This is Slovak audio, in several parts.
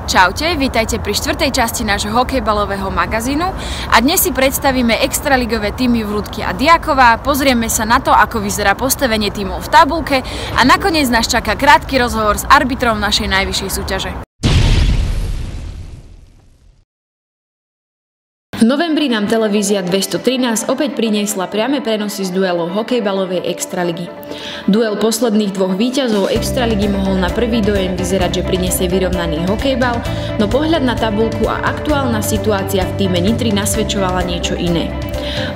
Čaute, vítajte pri 4. časti nášho hokejbalového magazínu a dnes si predstavíme extraligové týmy Vrútky a Diaková, pozrieme sa na to, ako vyzerá postavenie tímov v tabuľke a nakoniec nás čaká krátky rozhovor s arbitrom našej najvyššej súťaže. V novembri nám televízia 213 opäť priniesla priame prenosy z duelov hokejbalovej extraligy. Duel posledných dvoch víťazov extraligy mohol na prvý dojem vyzerať, že prinesie vyrovnaný hokejbal, no pohľad na tabuľku a aktuálna situácia v tíme Nitry nasvedčovala niečo iné.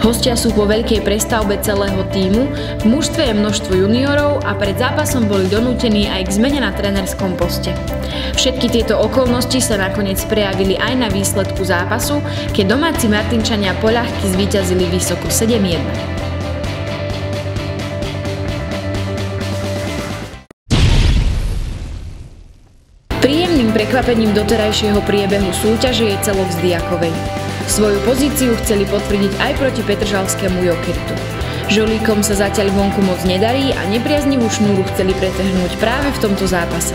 Hostia sú po veľkej prestavbe celého tímu, v mužstve je množstvo juniorov a pred zápasom boli donútení aj k zmene na trénerskom poste. Všetky tieto okolnosti sa nakoniec prejavili aj na výsledku zápasu, keď domáci Martinčania poľahky zvíťazili vysoko 7-1. Príjemným prekvapením doterajšieho priebehu súťaže je Celok z Diakovej. Svoju pozíciu chceli potvrdiť aj proti petržalskému Jokeritu. Žolíkom sa zatiaľ vonku moc nedarí a nepriaznivú šnúru chceli pretrhnúť práve v tomto zápase.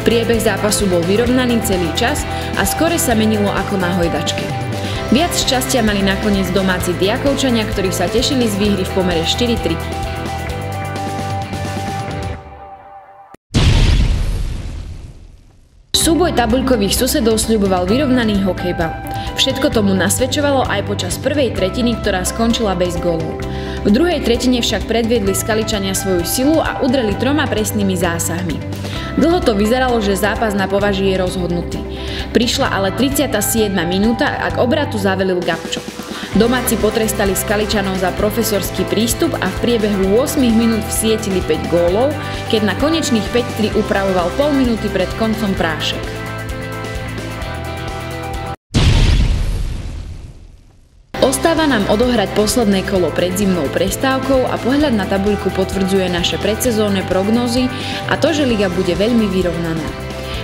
Priebeh zápasu bol vyrovnaný celý čas a skore sa menilo ako na hojdačke. Viac šťastia mali nakoniec domáci Diakovčania, ktorí sa tešili z výhry v pomere 4-3. Súboj tabuľkových susedov sľuboval vyrovnaný hokejbal. Všetko tomu nasvedčovalo aj počas prvej tretiny, ktorá skončila bez gólov. V druhej tretine však predviedli Skaličania svoju silu a udreli 3 presnými zásahmi. Dlho to vyzeralo, že zápas na považí je rozhodnutý. Prišla ale 37. minúta a k obratu zavelil Gabčo. Domáci potrestali Skaličanov za profesorský prístup a v priebehu 8 minút vsietili 5 gólov, keď na konečných 5-3 upravoval pol minúty pred koncom Prášek. Ostáva nám odohrať posledné kolo pred zimnou prestávkou a pohľad na tabuľku potvrdzuje naše predsezónne prognózy a to, že liga bude veľmi vyrovnaná.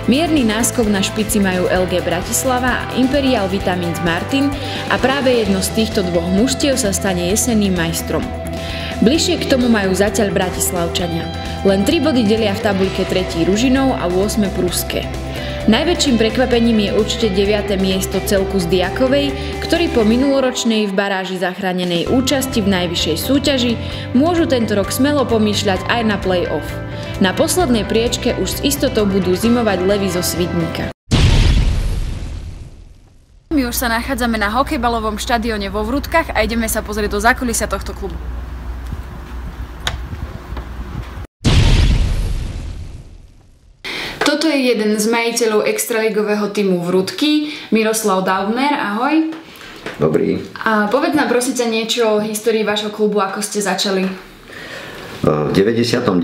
Mierny náskok na špici majú LG Bratislava a Imperial Vitamins Martin a práve jedno z týchto dvoch mužstiev sa stane jesenným majstrom. Bližšie k tomu majú zatiaľ Bratislavčania. Len 3 body delia v tabuľke 3. Ružinov a 8. Pruské. Najväčším prekvapením je určite 9. miesto Celku z Diakovej, ktorý po minuloročnej v baráži zachránenej účasti v najvyššej súťaži môžu tento rok smelo pomýšľať aj na play-off. Na poslednej priečke už s istotou budú zimovať levy zo Svidníka. My už sa nachádzame na hokejbalovom štadióne vo Vrútkach a ideme sa pozrieť do zákulisia tohto klubu. Toto je jeden z majiteľov extraligového týmu Vrútky, Miroslav Daubner, ahoj. Dobrý. A povedz nám prosím ťa niečo o histórii vášho klubu, ako ste začali. V 99.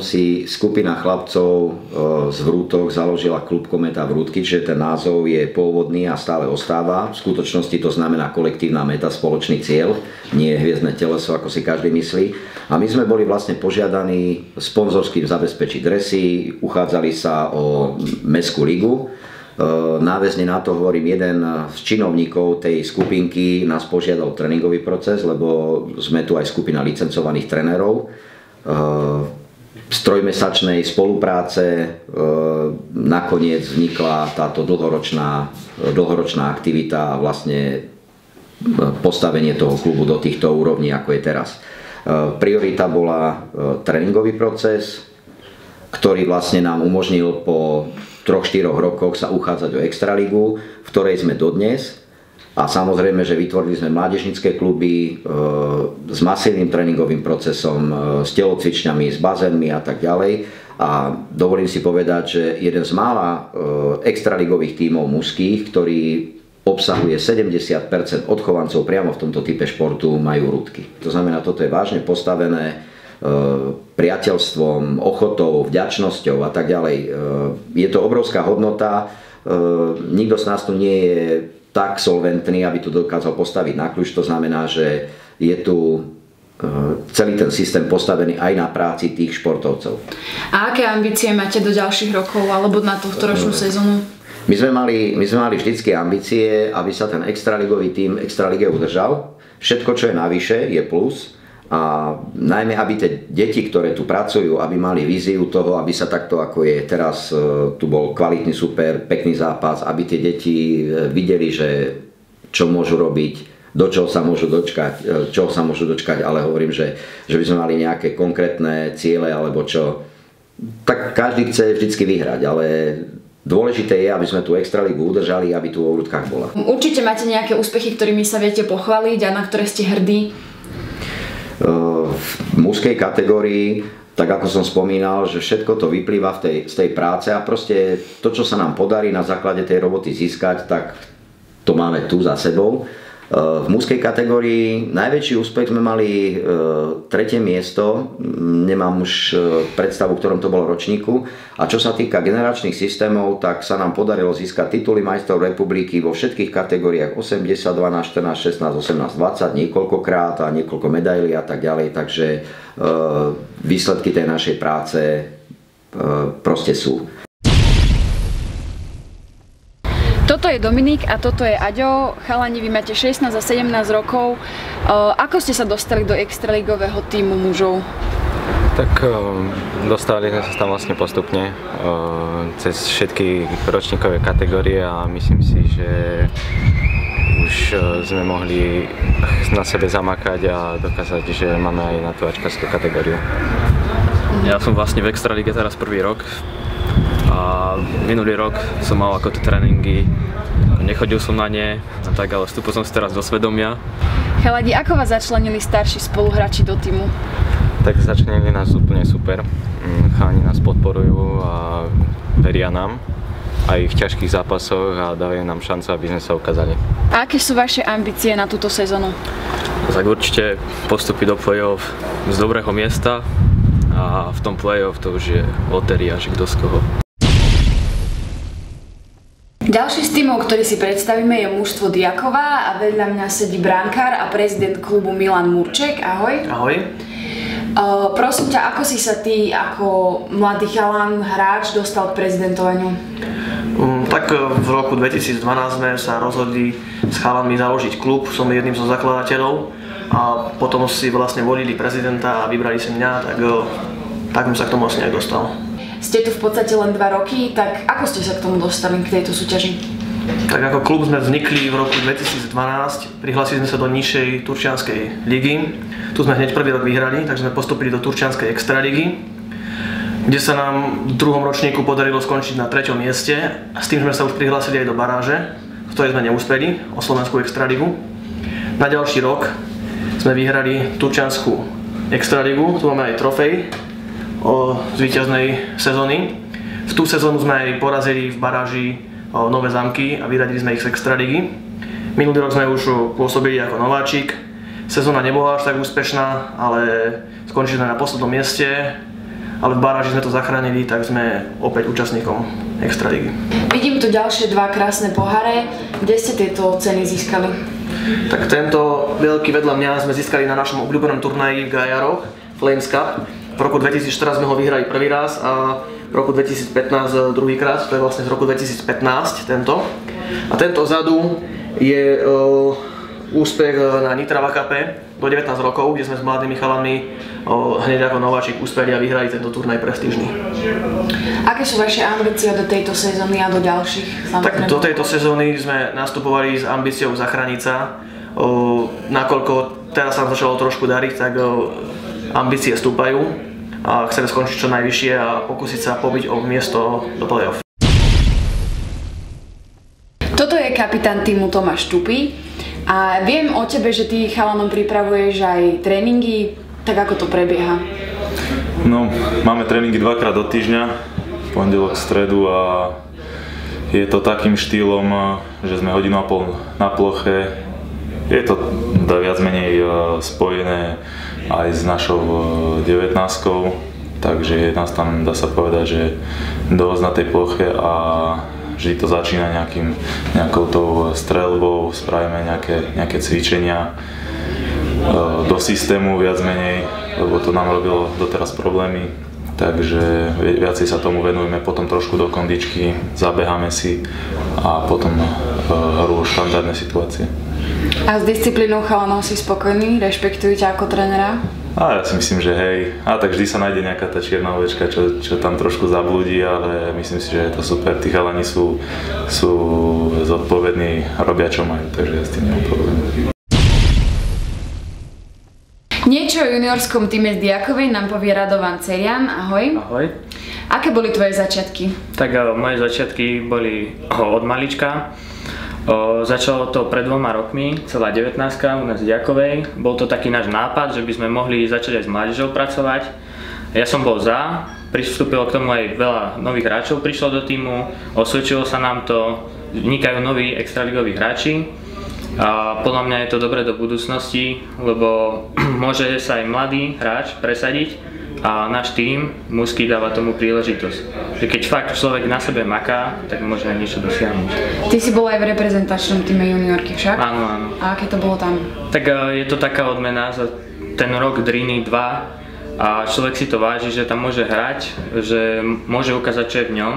si skupina chlapcov z Vrútok založila klub Kometa Vrútky, čiže ten názov je pôvodný a stále ostáva. V skutočnosti to znamená kolektívna meta, spoločný cieľ, nie hviezdne teleso, ako si každý myslí. A my sme boli vlastne požiadaní sponzorským zabezpečiť dresy, uchádzali sa o mestskú ligu. Náväzne na to hovorím, jeden z činovníkov tej skupinky nás požiadal tréningový proces, lebo sme tu aj skupina licencovaných trénerov. Z trojmesačnej spolupráce nakoniec vznikla táto dlhoročná aktivita a vlastne postavenie toho klubu do týchto úrovní, ako je teraz. Priorita bola tréningový proces, ktorý vlastne nám umožnil po 3-4 rokoch sa uchádzať o extraligu, v ktorej sme dodnes. A samozrejme, že vytvorili sme mládežnícke kluby s masívnym tréningovým procesom, s telocvičňami, s bazénmi a tak ďalej. A dovolím si povedať, že jeden z mála extraligových tímov mužských, ktorý obsahuje 70% odchovancov priamo v tomto type športu, majú Vrútky. To znamená, toto je vážne postavené priateľstvom, ochotou, vďačnosťou a tak ďalej. Je to obrovská hodnota. Nikto z nás tu nie je tak solventný, aby to dokázal postaviť na kľúč. To znamená, že je tu celý ten systém postavený aj na práci tých športovcov. A aké ambície máte do ďalších rokov alebo na tohtoročnú sezónu? My sme mali vždycky ambície, aby sa ten extraligový tím extralige udržal. Všetko, čo je navyše, je plus. A najmä, aby tie deti, ktoré tu pracujú, aby mali víziu toho, aby sa takto, ako je teraz, tu bol kvalitný super, pekný zápas, aby tie deti videli, že čo môžu robiť, do čoho sa môžu dočkať, ale hovorím, že by sme mali nejaké konkrétne ciele, alebo čo. Tak každý chce vždycky vyhrať, ale dôležité je, aby sme tú extraligu udržali, aby tu vo Vrútkach bola. Určite máte nejaké úspechy, ktorými sa viete pochváliť a na ktoré ste hrdí? V mužskej kategórii, tak ako som spomínal, že všetko to vyplýva z tej práce a proste to, čo sa nám podarí na základe tej roboty získať, tak to máme tu za sebou. V mužskej kategórii najväčší úspech sme mali 3. miesto, nemám už predstavu, v ktorom to bolo ročníku. A čo sa týka generačných systémov, tak sa nám podarilo získať tituly majstrov republiky vo všetkých kategóriách 80, 12, 14, 16, 18, 20 niekoľkokrát a niekoľko medailí a tak ďalej. Takže výsledky tej našej práce proste sú. Toto je Dominik a toto je Aďo. Chalani, vy máte 16 a 17 rokov. Ako ste sa dostali do extraligového tímu mužov? Tak dostali sme sa tam vlastne postupne cez všetky ročníkové kategórie a myslím si, že už sme mohli na sebe zamakať a dokázať, že máme aj na tú ačkarskú kategóriu. Ja som vlastne v extralige teraz prvý rok. A minulý rok som mal ako tie tréningy, nechodil som na ne, tak, ale vstúpil som si teraz do svedomia. Chalani, ako vás začlenili starší spoluhráči do týmu? Tak začlenili nás úplne super. Chalani nás podporujú a veria nám aj v ťažkých zápasoch a dávajú nám šancu, aby sme sa ukázali. A aké sú vaše ambície na túto sezónu? Tak určite postúpiť do play-off z dobrého miesta a v tom play-off to už je lotéria, že kto z koho. Ďalší z tímov, ktorý si predstavíme, je mužstvo Diakova a vedľa mňa sedí brankár a prezident klubu Milan Murček. Ahoj. Ahoj. Prosím ťa, ako si sa ty ako mladý chalan, hráč dostal k prezidentovaniu? Tak v roku 2012 sme sa rozhodli s chalanmi založiť klub, som jedným zo zakladateľov a potom si vlastne volili prezidenta a vybrali si mňa, tak som sa k tomu asi nejak dostal. Ste tu v podstate len 2 roky, tak ako ste sa k tomu dostali, k tejto súťaži? Tak ako klub sme vznikli v roku 2012, prihlásili sme sa do nižšej turčianskej ligy. Tu sme hneď prvý rok vyhrali, takže sme postúpili do turčianskej extraligy, kde sa nám v 2. ročníku podarilo skončiť na 3. mieste a s tým sme sa už prihlásili aj do baráže, v ktorej sme neúspeli, o slovenskú extraligu. Na ďalší rok sme vyhrali turčiansku extraligu, tu máme aj trofej z víťaznej sezóny. V tú sezónu sme aj porazili v baráži Nové Zámky a vyradili sme ich z extraligy. Minulý rok sme už pôsobili ako nováčik. Sezóna nebola až tak úspešná, ale skončili sme na poslednom mieste. Ale v baráži sme to zachránili, tak sme opäť účastníkom extraligy. Vidím tu ďalšie 2 krásne poháre. Kde ste tieto ceny získali? Tak tento veľký vedľa mňa sme získali na našom obľúbenom turnaji v Gajaroch, Flames Cup. V roku 2014 sme ho vyhrali prvý raz a v roku 2015 druhýkrát, to je vlastne z roku 2015 tento. A tento vzadu je úspech na Nitrava Cupe do 19 rokov, kde sme s mladými chalanmi hneď ako nováčik uspeli a vyhrali tento turnaj prestížny. Aké sú vaše ambície do tejto sezóny a do ďalších? Tak do tejto sezóny sme nastupovali s ambíciou zachrániť sa. Nakoľko teraz sa nám začalo trošku dariť, tak ambície stúpajú a chceme skončiť čo najvyššie a pokúsiť sa pobiť o miesto do play-off. Toto je kapitán týmu Tomáš Tupy a viem o tebe, že ty chalanom pripravuješ aj tréningy, tak ako to prebieha? No, máme tréningy 2-krát do týždňa, pondelok, stredu a je to takým štýlom, že sme 1,5 hodiny na ploche. Je to viac menej spojené aj s našou 19-kou, takže nás tam, dá sa povedať, že dosť na tej ploche a vždy to začína nejakou tou streľbou, spravíme nejaké cvičenia do systému viac menej, lebo to nám robilo doteraz problémy, takže viacej sa tomu venujeme, potom trošku do kondičky, zabeháme si a potom hru štandardné situácie. A s disciplínou chalanov si spokojný? Rešpektujú ťa ako trénera? A ja si myslím, že hej, a tak vždy sa nájde nejaká tá čierna ovečka, čo tam trošku zablúdi, ale myslím si, že je to super, tí chalani sú zodpovední, robia čo majú, takže ja s tým nemám problém. Niečo o juniorskom týme z Diakovej nám povie Radovan Cerian. Ahoj. Ahoj. Aké boli tvoje začiatky? Tak moje začiatky boli od malička. Začalo to pred 2 rokmi, celá 19-ka u nás v Diakovej. Bol to taký náš nápad, že by sme mohli začať aj s mládežou pracovať. Ja som bol za, pristúpilo k tomu aj veľa nových hráčov, prišlo do týmu, osvedčilo sa nám to, vznikajú noví extraligoví hráči. A podľa mňa je to dobré do budúcnosti, lebo môže sa aj mladý hráč presadiť a náš tím mužský dáva tomu príležitosť. Že keď fakt človek na sebe maká, tak môže aj niečo dosiahnuť. Ty si bol aj v reprezentačnom týme juniorky však? Áno, áno. A aké to bolo tam? Tak je to taká odmena za ten rok Driny 2 a človek si to váži, že tam môže hrať, že môže ukázať, čo je v ňom.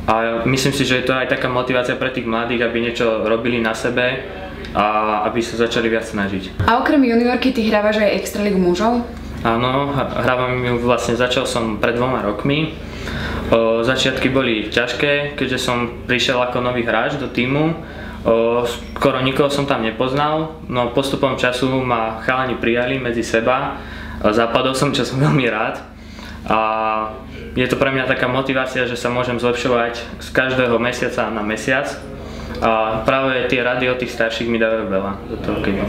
A myslím si, že je to aj taká motivácia pre tých mladých, aby niečo robili na sebe a aby sa začali viac snažiť. A okrem juniorky ty hrávaš aj extraligu mužov? Áno, hrávam ju vlastne, začal som pred 2 rokmi. Začiatky boli ťažké, keďže som prišiel ako nový hráč do týmu. Skoro nikoho som tam nepoznal, no postupom času ma chalani prijali medzi seba. Zapadol som, čo som veľmi rád. A je to pre mňa taká motivácia, že sa môžem zlepšovať z každého mesiaca na mesiac. A práve tie rady od tých starších mi dávajú veľa do toho keďa.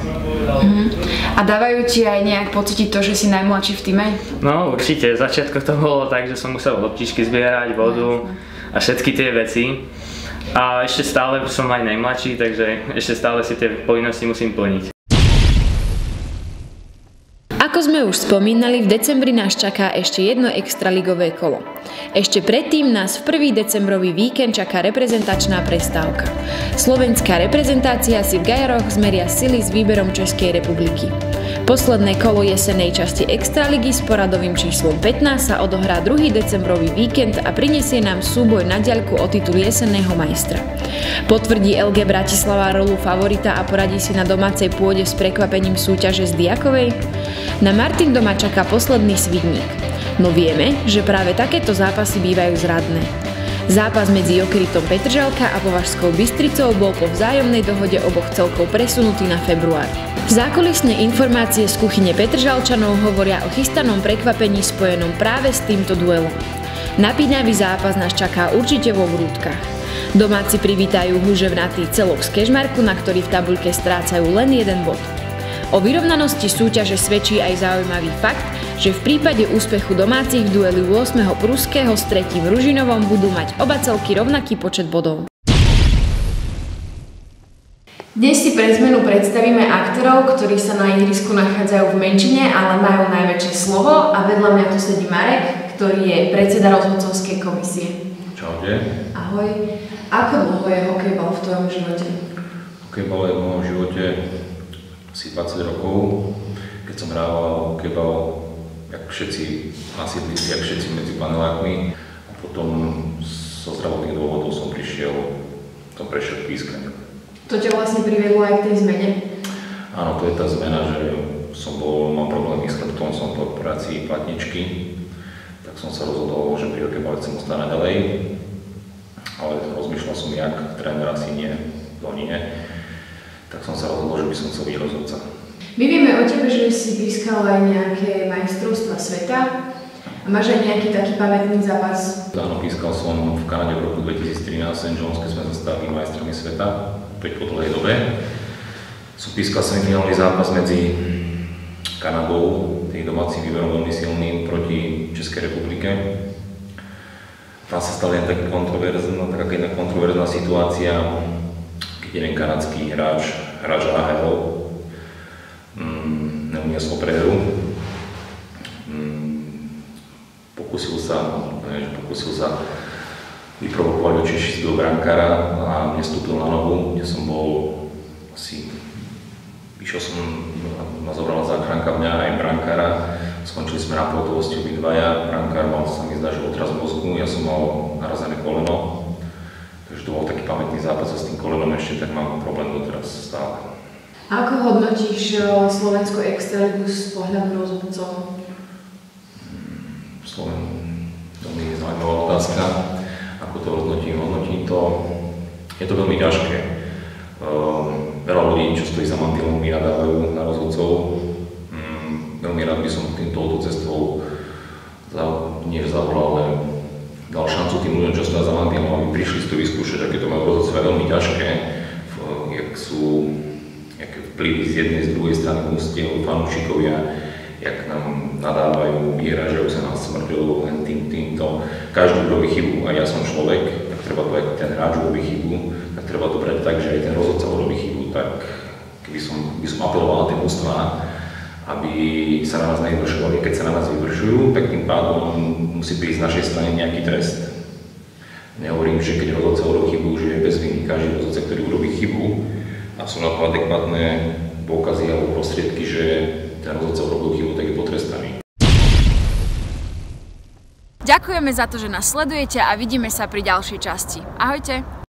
A dávajú ti aj nejak pocítiť to, že si najmladší v týme? No určite, začiatko to bolo tak, že som musel loptičky zbierať, vodu a všetky tie veci. A ešte stále som aj najmladší, takže ešte stále si tie povinnosti musím plniť. Ako sme už spomínali, v decembri nás čaká ešte jedno extraligové kolo. Ešte predtým nás v 1. decembrový víkend čaká reprezentačná prestávka. Slovenská reprezentácia si v Gajaroch zmeria sily s výberom Českej republiky. Posledné kolo jesennej časti extraligy s poradovým číslom 15 sa odohrá 2. decembrový víkend a prinesie nám súboj na diaľku o titul jesenného majstra. Potvrdí LG Bratislava rolu favorita a poradí si na domácej pôde s prekvapením súťaže z Diakovej? Na Martin doma čaká posledný svidník. No vieme, že práve takéto zápasy bývajú zradné. Zápas medzi Jokeritom Petržalka a Považskou Bystricou bol po vzájomnej dohode oboch celkov presunutý na február. Zákulisné informácie z kuchyne Petržalčanov hovoria o chystanom prekvapení spojenom práve s týmto duelom. Napínavý zápas nás čaká určite vo Vrútkach. Domáci privítajú húževnatý celok z Kežmarku, na ktorý v tabuľke strácajú len 1 bod. O vyrovnanosti súťaže svedčí aj zaujímavý fakt, že v prípade úspechu domácich v dueli 8. Pruského s 3. Ružinovom budú mať oba celky rovnaký počet bodov. Dnes si pre zmenu predstavíme aktorov, ktorí sa na ihrisku nachádzajú v menšine, ale majú najväčšie slovo, a vedľa mňa tu sedí Marek, ktorý je predseda rozhodcovskej komisie. Čaute. Ahoj. Ako dlho je hokejbal v tvojom živote? Hokejbal je v mojom živote asi 20 rokov. Keď som hrával hokejbal, jak všetci na sídlisku, jak všetci medzi panelákmi. A potom zo zdravotných dôvodov som prešiel k pískaniu. To ťa vlastne priviedlo aj k tej zmene? Áno, to je tá zmena, že mal problémy s chrbtom, som po operácii platničky. Tak som sa rozhodol, že pri hokejbale chcem ostať naďalej. Ale rozmýšľal som, jak tréner asi nie, to nie. Tak som sa rozhodol, že by som chcel byť rozhodca. My vieme o tebe, že si pískal aj nejaké majstrovstvá sveta. A máš aj nejaký taký pamätný zápas? Áno, pískal som v Kanade v roku 2013 St. John's, keď sme sa stali majstrami sveta, opäť po dlhej dobe. Som pískal semifinálny zápas medzi Kanadou, tým domácim výberom veľmi silným, proti Českej republike. Tam sa stala taká kontroverzná situácia, keď jeden kanadský hráč AHL neuniesol prehru. Pokúsil sa vyprovokovať očišťového brankára a nestúpil na nohu, kde som bol išiel som, ma zobrala záchranka mňa aj brankára, Skončili sme na pohotovosti obidvaja, brankár mal, sa mi zdá, že otraz mozgu, ja som mal narazené koleno, takže to bol taký pamätný zápas a s tým kolenom ešte tak mám problém doteraz stále. Ako hodnotíš slovenskú extraligu z pohľadu rozhodcov? Veľmi zaujímavá otázka. Ako to hodnotím? Hodnotím to, je to veľmi ťažké. Veľa ľudí, čo stojí za mantinelom, mi nadávajú na rozhodcov. Veľmi rád by som touto cestou nie zavolal, ale dal šancu tým ľuďom, čo stojí za mantinelom, aby prišli si to vyskúšať, aké to majú rozhodcovia veľmi ťažké, aké vplyvy z jednej, z druhej strany ústiev, fanúšikovia, jak nám nadávajú, vyhražajú sa nás smrťou, len týmto. Každý robí chybu a ja som človek, tak treba to, aj ten hráč robí chybu, tak treba to brať tak, že aj ten rozhodca robí chybu, tak by som apeloval na tie mužstvá, aby sa na nás nevyvršovali. Keď sa na nás vyvršujú, tak tým pádom musí prísť z našej strany nejaký trest. Nehovorím, že keď rozhodca urobí chybu, že je bez viny. Každý rozhodca, ktorý urobí chybu a sú na to adekvátne dôkazy alebo prostriedky, že ten rozhodca urobil chybu, tak je potrestaný. Ďakujeme za to, že nás sledujete a vidíme sa pri ďalšej časti. Ahojte!